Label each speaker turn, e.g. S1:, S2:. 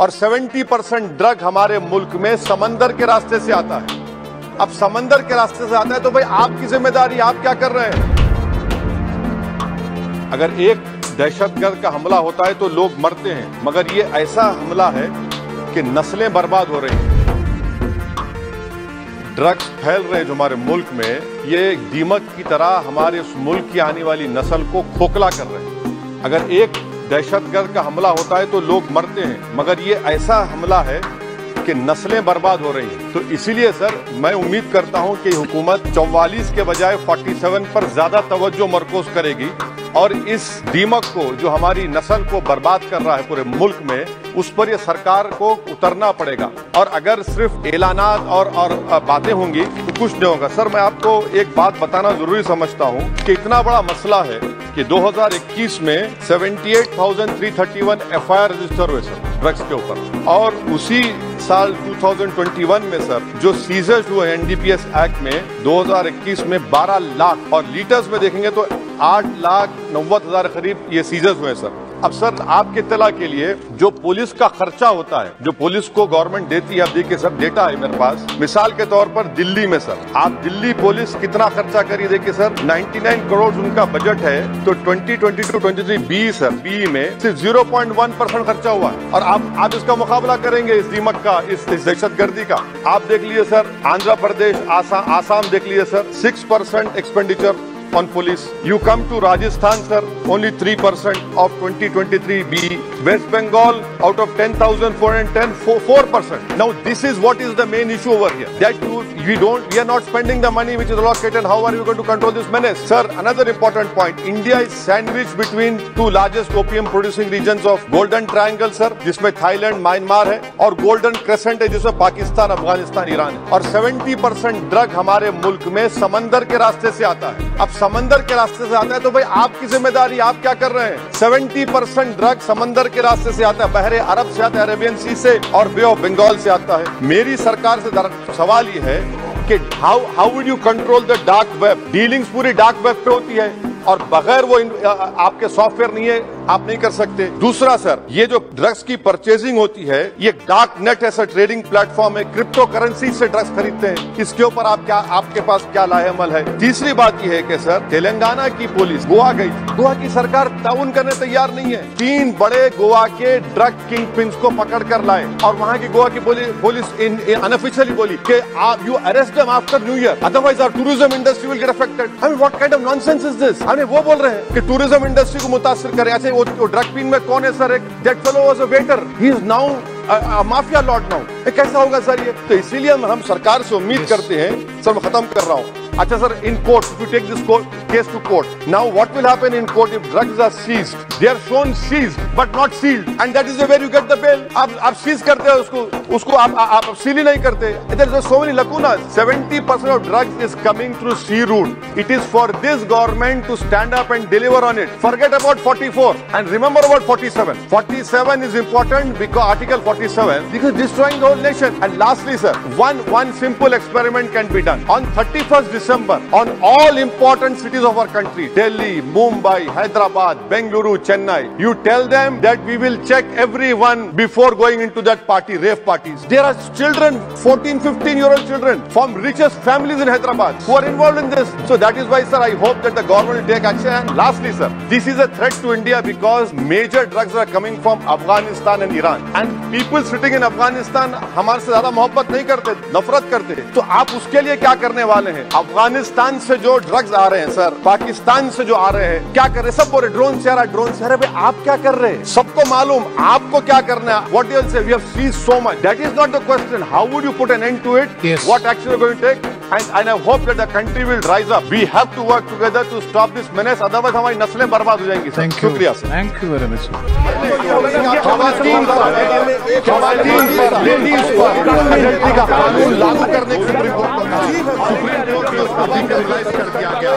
S1: और 70% ड्रग हमारे मुल्क में समंदर के रास्ते से आता है। अब समंदर के रास्ते से आता है तो भाई आपकी जिम्मेदारी, आप क्या कर रहे हैं? अगर एक दहशतगर्द का हमला होता है तो लोग मरते हैं, मगर ये ऐसा हमला है कि नस्लें बर्बाद हो रही हैं। ड्रग्स फैल रहे हैं जो हमारे मुल्क में, ये एक दीमक की तरह हमारे उस मुल्क की आने वाली नस्ल को खोखला कर रहे हैं। अगर एक दहशतगर्द का हमला होता है तो लोग मरते हैं, मगर ये ऐसा हमला है कि नस्लें बर्बाद हो रही हैं। तो इसीलिए सर मैं उम्मीद करता हूं कि हुकूमत 44 के बजाय 47 पर ज्यादा तवज्जो मरकूज करेगी और इस दीमक को जो हमारी नस्ल को बर्बाद कर रहा है पूरे मुल्क में, उस पर ये सरकार को उतरना पड़ेगा। और अगर सिर्फ ऐलानात और बातें होंगी तो कुछ नहीं होगा। सर मैं आपको एक बात बताना जरूरी समझता हूं कि इतना बड़ा मसला है कि 2021 में 78,331 FIR रजिस्टर हुए सर ड्रग्स के ऊपर, और उसी साल 2021 में सर जो सीजर्स हुए NDPS एक्ट में 2021 में 12 लाख, और लीटर्स में देखेंगे तो 8,90,000 करीब ये सीजर्स हुए सर। अब सर आपके इत्तला के लिए जो पुलिस का खर्चा होता है, जो पुलिस को गवर्नमेंट देती है, अब देखिए सर डेटा है मेरे पास, मिसाल के तौर पर दिल्ली में सर आप दिल्ली पुलिस कितना खर्चा करिए, देखिए सर 99 करोड़ उनका बजट है, तो 2022-23 बी सर बी में सिर्फ 0.1% खर्चा हुआ है। और आप इसका मुकाबला करेंगे इस दीमक का, इस दहशतगर्दी का। आप देख लीजिए सर आंध्र प्रदेश, आसाम देख लीजिए sir 6% expenditure on police. You come to Rajasthan, sir, only 3% of 2023 B. West Bengal, out of 10,410, 4%. Now, this is what is the main issue over here. That we are not spending the money which is allocated. How are you going to control this menace? Sir, another important point. India is sandwiched between two largest opium producing regions of Golden Triangle, sir, जिसमें Thailand, Myanmar है, और golden crescent है जिसमें Pakistan, Afghanistan, Iran है। और 70% drug हमारे मुल्क में समंदर के रास्ते से आता है। अब समंदर के रास्ते से आता है तो भाई आपकी जिम्मेदारी, आप क्या कर रहे हैं? 70% ड्रग समंदर के रास्ते से आता है, बहरे अरब से आता है, अरेबियन सी से और बे ऑफ बंगाल से आता है। मेरी सरकार से सवाल ये है कि how would you control the dark web? Dealings पूरी डार्क वेब पे होती है और बगैर वो आपके सॉफ्टवेयर नहीं है, आप नहीं कर सकते। दूसरा सर, ये जो ड्रग्स की परचेजिंग होती है, ये डार्क नेट ऐसा ट्रेडिंग प्लेटफॉर्म है, क्रिप्टो करेंसी से ड्रग्स खरीदते हैं। इसके ऊपर आपके पास क्या लाहेअमल है? तीसरी बात ये है कि सर तेलंगाना की पुलिस गोवा गई, गोवा की सरकार ताउन करने तैयार नहीं है। 3 बड़े गोवा के ड्रग किंग पिन्स को पकड़ कर लाए और वहां की गोवा की पुलिस अनऑफिशियली बोली कि you arrest them after new year, otherwise our tourism industry will get affected. I mean what kind of nonsense is this? वो बोल रहे हैं कि टूरिज्म इंडस्ट्री को मुतासिर करें। अच्छा वो ड्रग पिन में कौन है sir? That fellow was a waiter, he is now mafia Lord now. कैसा होगा सर ये? तो इसीलिए हम सरकार से उम्मीद करते हैं, सर मैं खत्म कर रहा हूँ। अच्छा sir, in court, if you take this case to court, now what will happen in court if drugs are seized? They are shown seized but not sealed, and that is the way you get the bail. आप seize करते हो उसको आप seal ही नहीं करते। There are so many lacunas. 70% of drugs is coming through sea route. It is for this government to stand up and deliver on it. Forget about 44 and remember about 47. 47 is important because Article 47 because destroying the whole nation. And lastly, sir, one simple experiment can be done on 31st December on all important cities of our country, Delhi, Mumbai, Hyderabad, Bengaluru, Chennai. You tell them that we will check everyone before going into that party, rave parties. There are children, 14, 15-year-old children from richest families in Hyderabad who are involved in this. So that is why, sir, I hope that the government will take action. And lastly, sir, this is a threat to India because major drugs are coming from Afghanistan and Iran. And people sitting in Afghanistan हमारे से ज्यादा मोहब्बत नहीं करते, नफरत करते हैं। तो आप उसके लिए क्या करने वाले हैं? अफगानिस्तान से जो ड्रग्स आ रहे हैं सर, पाकिस्तान से जो आ रहे हैं, क्या कर रहे हैं? सब बोल रहे ड्रोन से आ रहा है, ड्रोन से आ रहा है। आप क्या कर रहे हैं? सबको मालूम, आपको क्या करना है? What you will say? We have seized so much. That is not the question. How would you put an end to it? What action you are going to take? And I hope that the country will rise up. We have to work together to stop this menace. Otherwise, हमारी नस्लें बर्बाद हो जाएंगी। शुक्रिया sir.
S2: Thank you very much.
S1: Ladies पर का कानून लागू करने की सुप्रीम कोर्ट को कहा, सुप्रीम कोर्ट ने उसको लीगलाइज कर दिया गया।